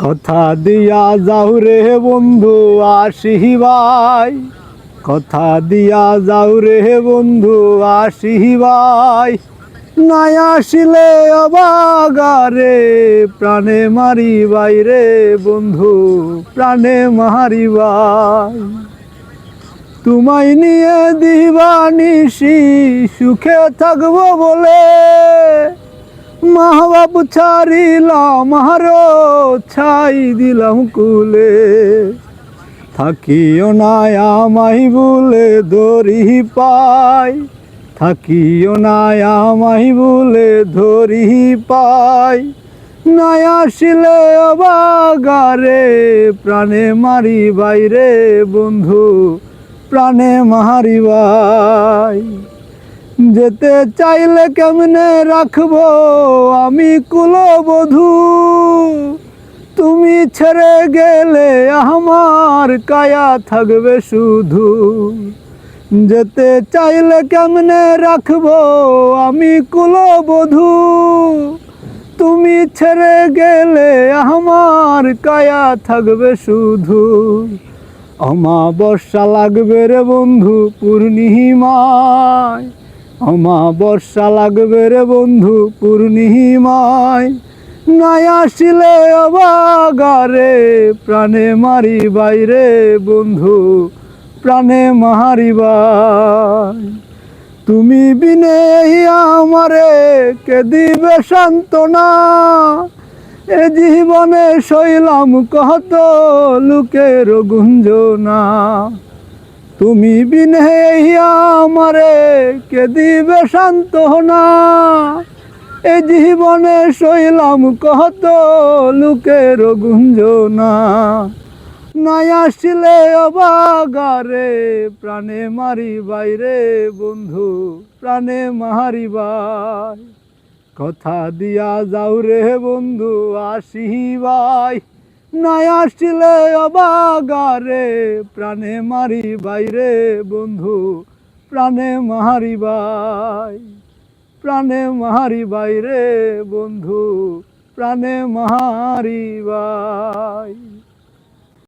কথা দিয়া যাও রে বন্ধু আসিবাই, কথা দিয়া যাও রে বন্ধু আসিবাই, নাই আসিলে অবাগারে প্রাণে মারিবাই রে বন্ধু প্রাণে মারিবাই। তোমায় নিয়ে দিবানিশি সুখে থাকবো বলে মা বাপ ছাড়িলাম আরো ছাই দিলাম কুলে। থাকিও না আমায় বলে ধরি পাই, থাকিও না আমায় বলে ধরি পাই, নাই আসিলে অবাগারে প্রাণে মারিবাই রে বন্ধু প্রাণে মারিবাই। যেতে চাইলে কেমনে রাখবো আমি কুলবধূ, তুমি ছেড়ে গেলে আমার কায়া থাকবে শুধু। যেতে চাইলে কেমনে রাখবো আমি কুলবধূ, তুমি ছেড়ে গেলে আমার কায়া থাকবে শুধু। অমাবস্যা লাগবে রে বন্ধু পূর্ণিমায়, অমাবস্যা লাগবে রে বন্ধু পূর্ণিমায়, নাই আসিলে অবাগারে প্রাণে মারিবাই রে বন্ধু প্রাণে মারিবাই। তুমি বিনে আমারে কে দিবে সান্ত্বনা, এ জীবনে শৈলাম কত লোকের গুঞ্জনা। তুমি বিনে আমারে কে দিবে সান্ত্বনা, এ জীবনে শৈলাম কত লোকের গুঞ্জনা। নাই আসিলে অবাগারে প্রাণে মারিবাই রে বন্ধু প্রাণে মারিবাই। কথা দিয়া যাও রে বন্ধু আসিবাই, নাই আসিলে অবাগারে প্রাণে মারিবাই রে বন্ধু প্রাণে মারিবাই, প্রাণে মারিবাই রে বন্ধু প্রাণে মারিবাই।